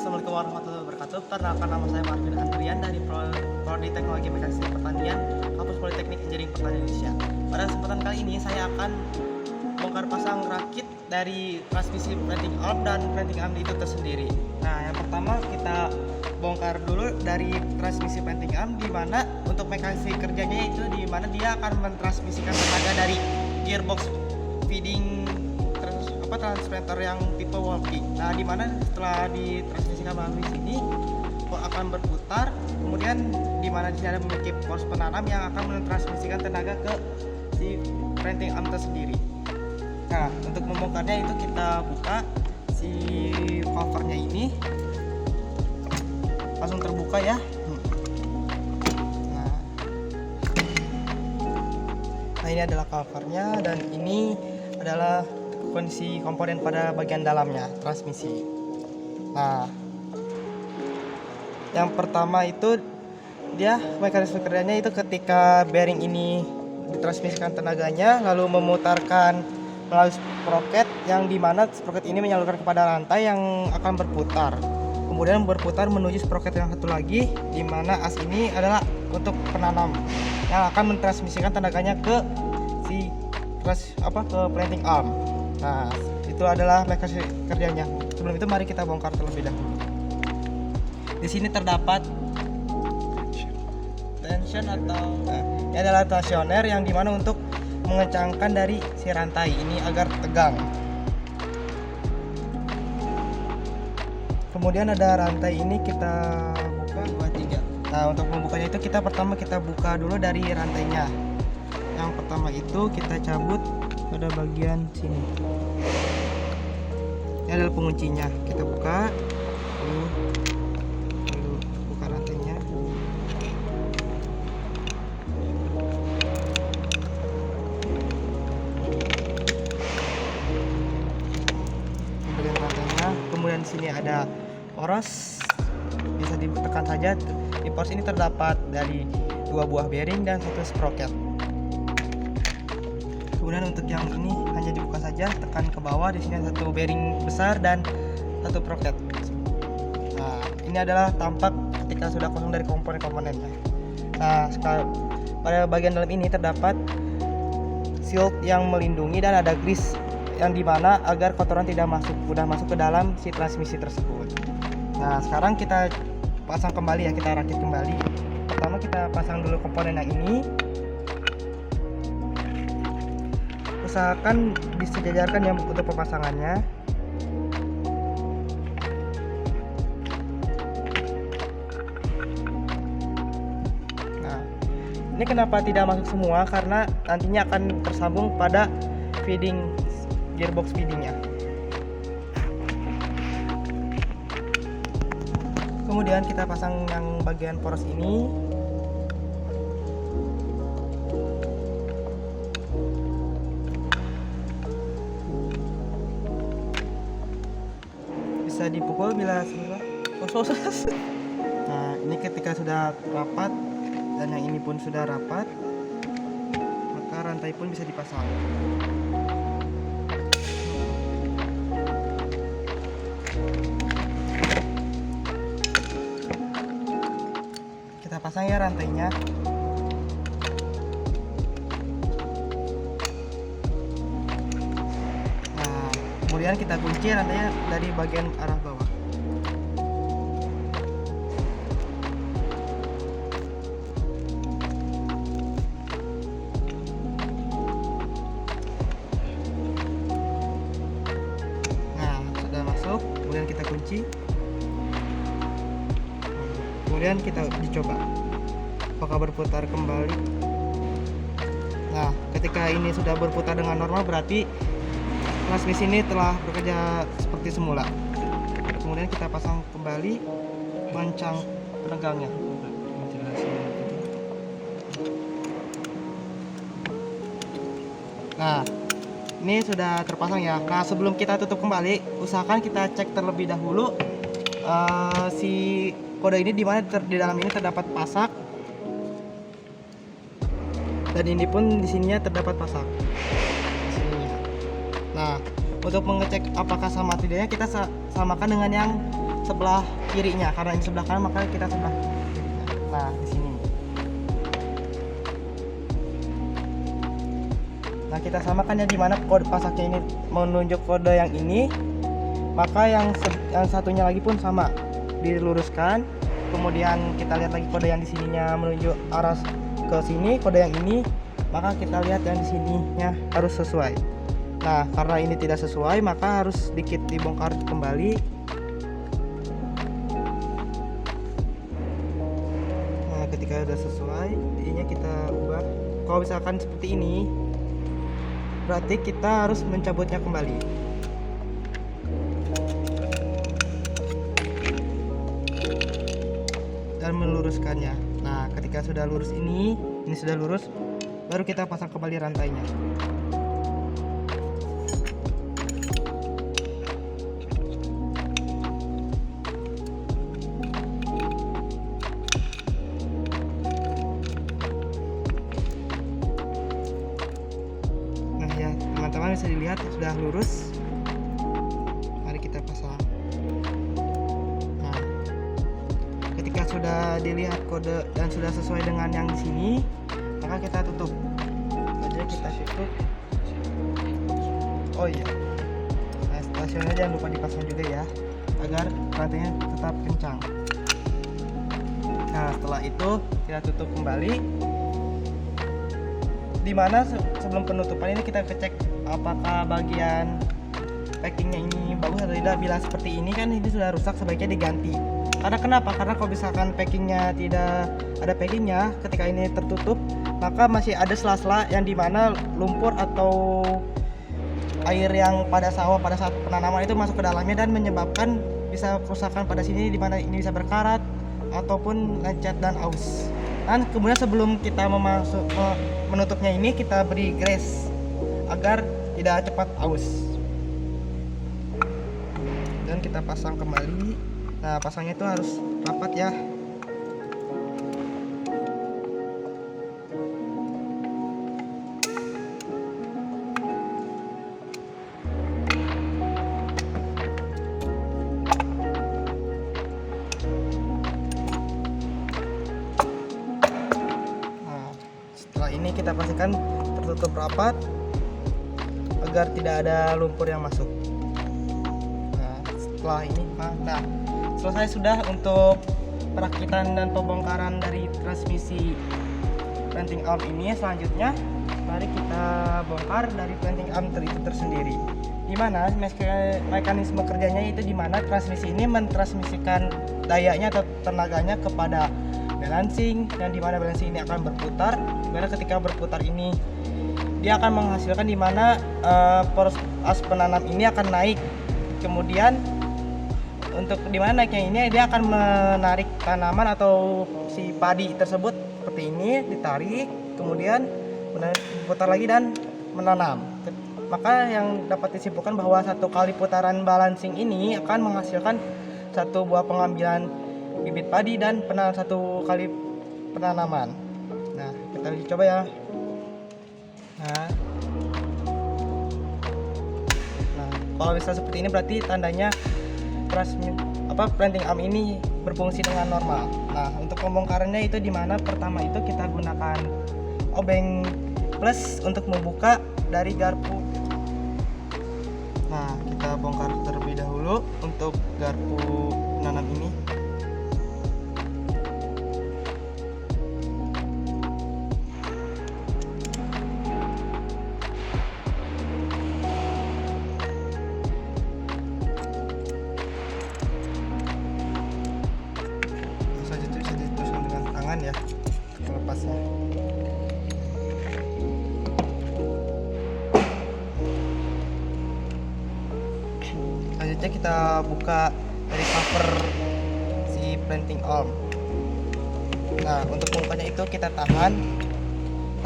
Assalamualaikum warahmatullahi wabarakatuh. Perkenalkan, nama saya Marvin Andrian dari Prodi Teknologi Mekanistik Pertanian, Kampus Politeknik Engineering Pertanian Indonesia. Pada kesempatan kali ini saya akan bongkar pasang rakit dari transmisi planting arm dan planting arm itu tersendiri. Nah, yang pertama kita bongkar dulu dari transmisi planting arm, di mana untuk mekanisme kerjanya itu di mana dia akan mentransmisikan tenaga dari gearbox feeding transplanter yang tipe walking. Nah, di mana setelah ditransmisikan melalui sini akan berputar, kemudian di mana di sini ada memiliki pos penanam yang akan mentransmisikan tenaga ke si planting arm tersendiri. Nah, untuk membongkarnya itu kita buka si covernya ini, langsung terbuka ya. Nah, ini adalah covernya dan ini adalah kondisi komponen pada bagian dalamnya transmisi. Nah, yang pertama itu dia mekanisme kerjanya itu ketika bearing ini ditransmisikan tenaganya lalu memutarkan melalui sprocket, yang dimana sprocket ini menyalurkan kepada rantai yang akan berputar, kemudian berputar menuju sprocket yang satu lagi, di mana as ini adalah untuk penanam yang akan mentransmisikan tenaganya ke si ke planting arm. Nah, itu adalah mekanisme kerjanya. Sebelum itu mari kita bongkar terlebih dahulu. Di sini terdapat tension atau ini adalah tensioner yang dimana untuk mengencangkan dari si rantai ini agar tegang. Kemudian ada rantai ini kita buka 2, 3. Nah, untuk membukanya itu pertama kita buka dulu dari rantainya. Yang pertama itu kita cabut pada bagian sini. Ini adalah penguncinya. Kita buka, lalu buka rantainya. Bagian rantainya. Kemudian di sini ada poros, bisa ditekan saja. Di poros ini terdapat dari 2 buah bearing dan 1 sprocket. Kemudian untuk yang ini hanya dibuka saja, tekan ke bawah. Di sini ada 1 bearing besar dan 1 sprocket. Nah, ini adalah tampak ketika sudah kosong dari komponen-komponennya. Nah, pada bagian dalam ini terdapat shield yang melindungi dan ada grease yang dimana agar kotoran tidak mudah masuk ke dalam si transmisi tersebut. Nah, sekarang kita pasang kembali ya, kita rakit kembali. Pertama kita pasang dulu komponen yang ini. Usahakan disejajarkan yang untuk pemasangannya. Nah, ini kenapa tidak masuk semua? Karena nantinya akan tersambung pada feeding gearbox feedingnya. Kemudian kita pasang yang bagian poros ini. Bisa dipukul bila sudah kosong. Nah, ini ketika sudah rapat dan yang ini pun sudah rapat, maka rantai pun bisa dipasang. Kita pasang ya rantainya. Kemudian kita kunci rantainya dari bagian arah bawah. Nah, sudah masuk. Kemudian kita kunci. Kemudian kita dicoba apakah berputar kembali. Nah, ketika ini sudah berputar dengan normal, berarti transmisi ini telah bekerja seperti semula. Kemudian kita pasang kembali mancang penegangnya. Nah, ini sudah terpasang ya. Nah, sebelum kita tutup kembali, usahakan kita cek terlebih dahulu si kode ini, di mana di dalam ini terdapat pasak. Dan ini pun di sininya terdapat pasak. Nah, untuk mengecek apakah sama tidaknya, kita samakan dengan yang sebelah kirinya, karena ini sebelah kanan maka kita sebelah kirinya. Nah di sini. Nah kita samakan ya, di mana kode pasaknya ini menunjuk kode yang ini, maka yang satunya lagi pun sama, diluruskan. Kemudian kita lihat lagi kode yang di sininya menunjuk arah ke sini, kode yang ini, maka kita lihat yang di sininya harus sesuai. Nah karena ini tidak sesuai maka harus sedikit dibongkar kembali. Nah ketika sudah sesuai, ininya kita ubah. Kalau misalkan seperti ini, berarti kita harus mencabutnya kembali. Dan meluruskannya. Nah ketika sudah lurus ini sudah lurus, baru kita pasang kembali rantainya. Nah ya teman-teman, bisa dilihat sudah lurus. Mari kita pasang. Nah ketika sudah dilihat kode dan sudah sesuai dengan yang di sini, maka kita tutup aja, kita tutup. Oh iya, nah stasionernya jangan lupa dipasang juga ya, agar rantainya tetap kencang. Nah setelah itu kita tutup kembali, dimana sebelum penutupan ini kita cek apakah bagian packingnya ini bagus atau tidak. Bila seperti ini kan ini sudah rusak, sebaiknya diganti. Karena kenapa? Karena kalau misalkan packingnya tidak ada packingnya, ketika ini tertutup, maka masih ada sela-sela yang dimana lumpur atau air yang pada sawah pada saat penanaman itu masuk ke dalamnya dan menyebabkan bisa kerusakan pada sini, dimana ini bisa berkarat ataupun lecet dan aus. Dan kemudian sebelum kita menutupnya ini, kita beri grease agar tidak cepat aus. Dan kita pasang kembali. Nah pasangnya itu harus rapat ya. Nah setelah ini kita pastikan tertutup rapat agar tidak ada lumpur yang masuk. Nah setelah ini, nah selesai sudah untuk perakitan dan pembongkaran dari transmisi planting arm ini. Selanjutnya mari kita bongkar dari planting arm itu tersendiri, dimana mekanisme kerjanya itu dimana transmisi ini mentransmisikan dayanya atau tenaganya kepada balancing, yang dimana balancing ini akan berputar, dimana ketika berputar ini dia akan menghasilkan dimana poros as penanam ini akan naik. Kemudian untuk dimana naiknya ini, dia akan menarik tanaman atau si padi tersebut seperti ini, ditarik, kemudian putar lagi dan menanam. Maka yang dapat disimpulkan bahwa satu kali putaran balancing ini akan menghasilkan satu buah pengambilan bibit padi dan satu kali penanaman. Nah kita coba ya. Nah kalau bisa seperti ini berarti tandanya planting arm ini berfungsi dengan normal. Nah untuk pembongkarannya itu dimana pertama itu kita gunakan obeng plus untuk membuka dari garpu. Nah kita bongkar terlebih dahulu untuk garpu nanam ini. Ya melepasnya. Selanjutnya kita buka dari cover si planting arm. Nah untuk membukanya itu kita tahan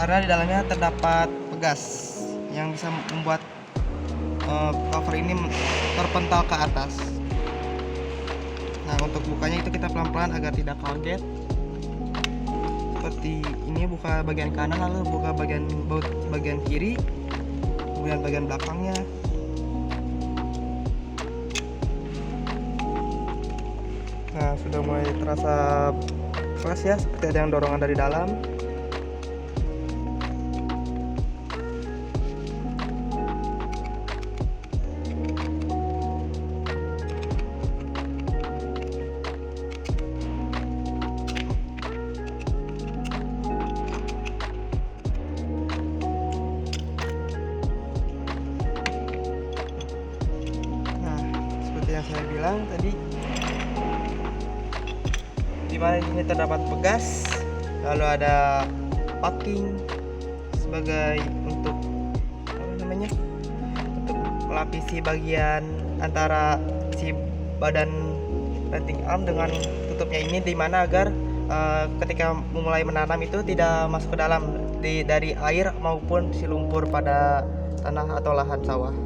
karena di dalamnya terdapat pegas yang bisa membuat cover ini terpental ke atas. Nah untuk bukanya itu kita pelan-pelan agar tidak kaget. Seperti ini, buka bagian kanan lalu buka bagian kiri, kemudian bagian belakangnya. Nah, sudah mulai terasa keras ya, seperti ada yang dorongan dari dalam. Yang saya bilang tadi, di mana ini terdapat pegas, lalu ada packing sebagai untuk untuk melapisi bagian antara si badan ranting arm dengan tutupnya ini, di mana agar ketika memulai menanam itu tidak masuk ke dalam dari air maupun si lumpur pada tanah atau lahan sawah.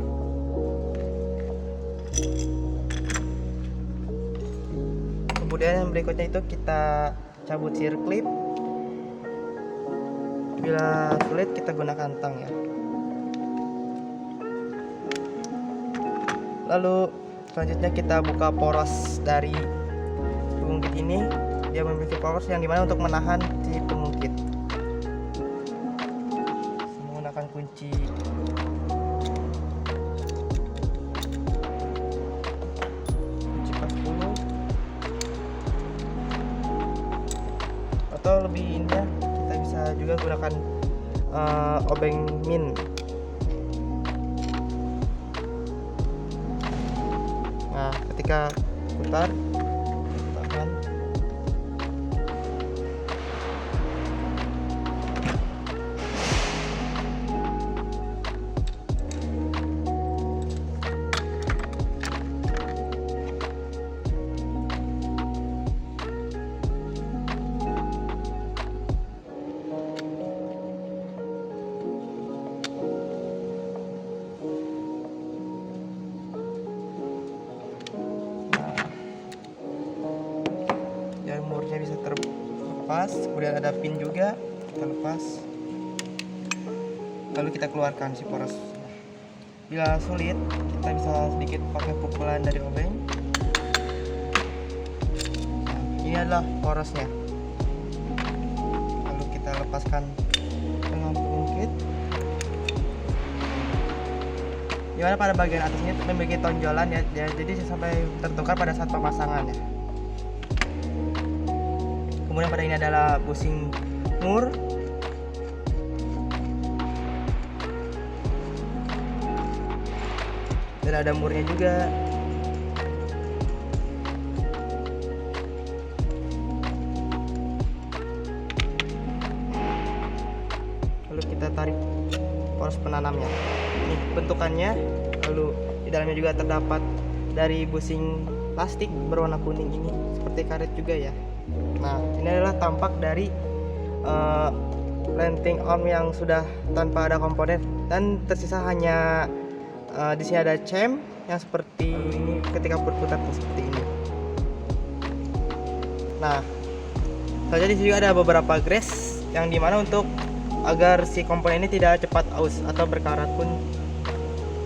Kemudian yang berikutnya itu kita cabut sear clip. Bila sulit kita gunakan tang ya. Lalu selanjutnya kita buka poros dari pengungkit ini. Dia memiliki poros yang dimana untuk menahan si pengungkit. Menggunakan kunci atau lebih indah kita bisa juga gunakan obeng min. Nah, ketika putar tahan. Murnya bisa terlepas, kemudian ada pin juga kita lepas, lalu kita keluarkan si poros. Bila sulit kita bisa sedikit pakai pukulan dari obeng. Nah, ini adalah porosnya, lalu kita lepaskan dengan pengungkit, dimana pada bagian atas ini memiliki tonjolan ya, jadi sampai tertukar pada saat pemasangan ya. Kemudian pada ini adalah bushing mur. Dan ada murnya juga. Lalu kita tarik poros penanamnya. Ini bentukannya. Lalu di dalamnya juga terdapat dari bushing plastik berwarna kuning ini, seperti karet juga ya. Nah, ini adalah tampak dari ranting arm yang sudah tanpa ada komponen, dan tersisa hanya di sini ada cam yang seperti ini ketika berputar seperti ini. Nah, saja di sini juga ada beberapa grease yang dimana untuk agar si komponen ini tidak cepat aus atau berkarat pun.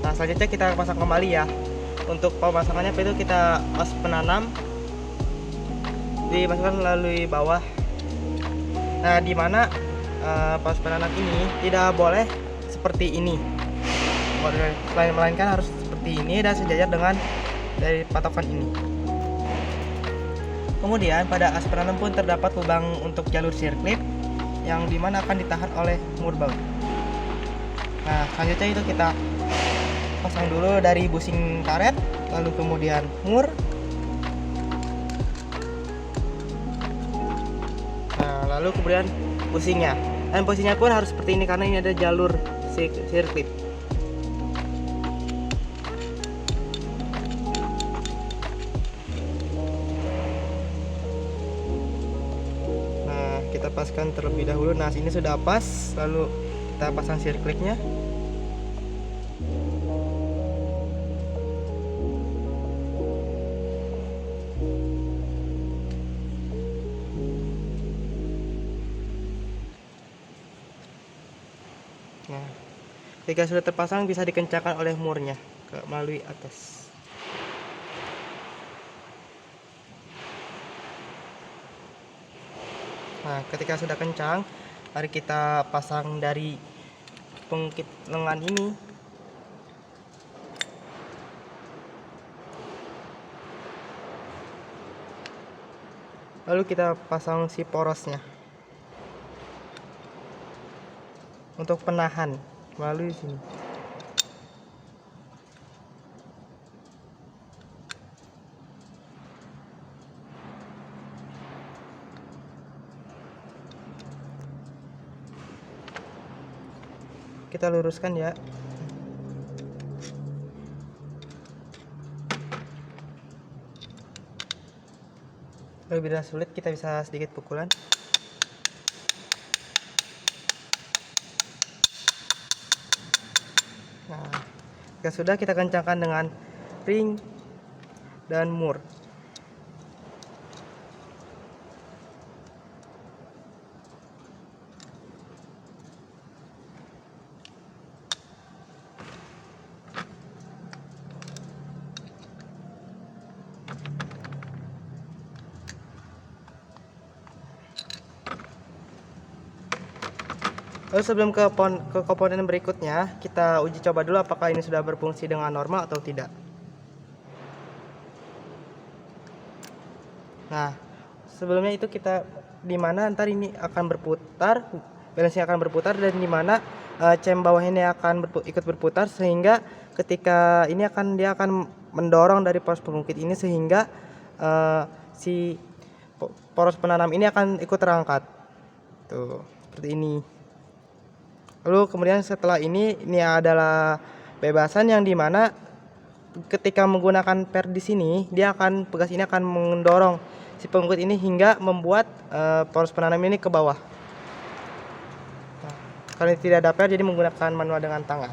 Nah, selanjutnya kita pasang kembali ya. Untuk pemasangannya itu kita pas penanam dimasukkan melalui bawah. Nah, di mana pas penanam ini tidak boleh seperti ini, melainkan harus seperti ini dan sejajar dengan dari patokan ini. Kemudian pada as penanam pun terdapat lubang untuk jalur sear clip yang dimana akan ditahan oleh mur baut. Nah, selanjutnya itu kita pasang dulu dari bushing karet, lalu kemudian mur. Lalu kemudian bushingnya, dan posisinya pun harus seperti ini karena ini ada jalur sear clip. Nah, kita paskan terlebih dahulu. Nah, sini sudah pas, lalu kita pasang sear clipnya. Nah, ketika sudah terpasang bisa dikencangkan oleh murnya melalui atas. Nah, ketika sudah kencang, mari kita pasang dari pengungkit lengan ini. Lalu kita pasang si porosnya untuk penahan melalui sini. Kita luruskan ya. Kalau bila sulit kita bisa sedikit pukulan. Nah, jika sudah kita kencangkan dengan ring dan mur. Lalu sebelum ke komponen berikutnya, kita uji coba dulu apakah ini sudah berfungsi dengan normal atau tidak. Nah, sebelumnya itu kita dimana ntar ini akan berputar, balancing akan berputar, dan dimana cam bawah ini akan ikut berputar, sehingga ketika ini dia akan mendorong dari poros pengungkit ini sehingga si poros penanam ini akan ikut terangkat. Tuh, seperti ini. Lalu kemudian setelah ini adalah bebasan yang dimana ketika menggunakan per di sini, pegas ini akan mendorong si pengungkit ini hingga membuat poros penanam ini ke bawah. Nah, karena tidak ada per, jadi menggunakan manual dengan tangan.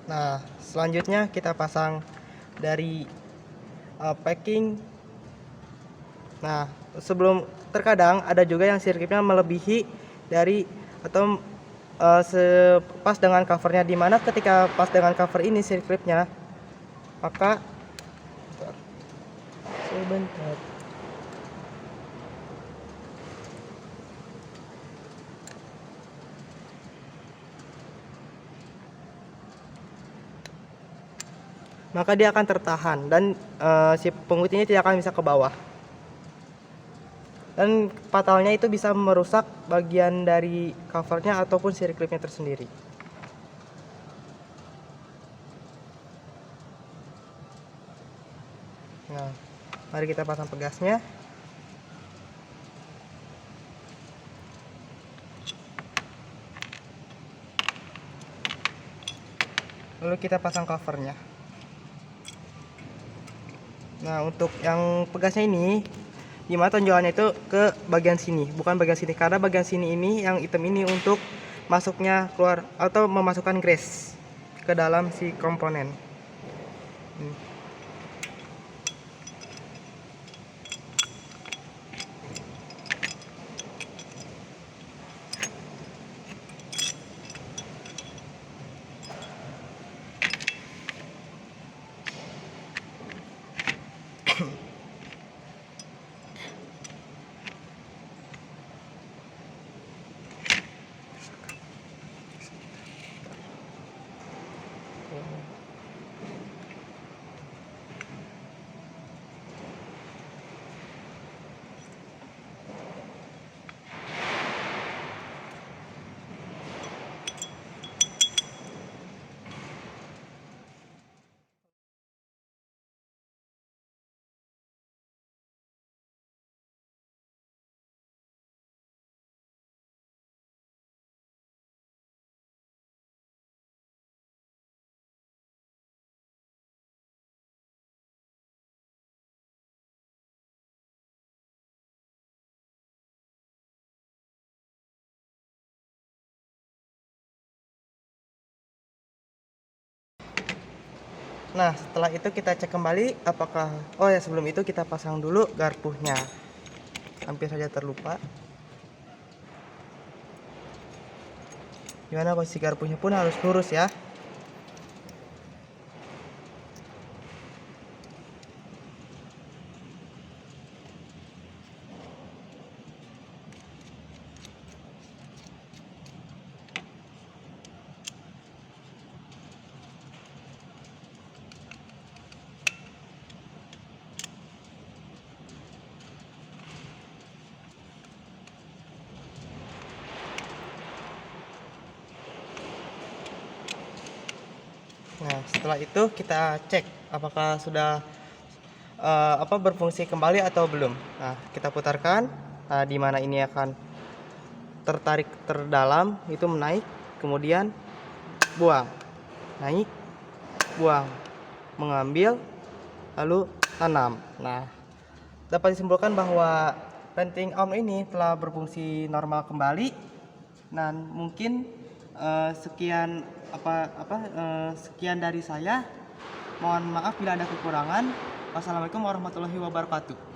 Nah, selanjutnya kita pasang dari packing. Nah, terkadang ada juga yang sirkuitnya melebihi dari atau pas dengan covernya, dimana ketika pas dengan cover ini sirkuitnya, maka sebentar. Maka dia akan tertahan dan si pengungkit ini tidak akan bisa ke bawah. Dan fatalnya itu bisa merusak bagian dari covernya ataupun sirkuitnya tersendiri. Nah, mari kita pasang pegasnya. Lalu kita pasang covernya. Nah, untuk yang pegasnya ini, dimana tonjolannya itu ke bagian sini, bukan bagian sini, karena bagian sini ini yang hitam ini untuk masuknya keluar atau memasukkan grease ke dalam si komponen. Nah, setelah itu kita cek kembali apakah, oh ya, sebelum itu kita pasang dulu garpunya. Hampir saja terlupa. Gimana posisi garpunya pun harus lurus ya. Nah, setelah itu kita cek apakah sudah berfungsi kembali atau belum. Nah, kita putarkan. Nah, di mana ini akan tertarik terdalam, itu menaik, kemudian buang, naik, buang, mengambil, lalu tanam. Nah, dapat disimpulkan bahwa ranting arm ini telah berfungsi normal kembali. Dan mungkin sekian dari saya. Mohon maaf bila ada kekurangan. Wassalamualaikum warahmatullahi wabarakatuh.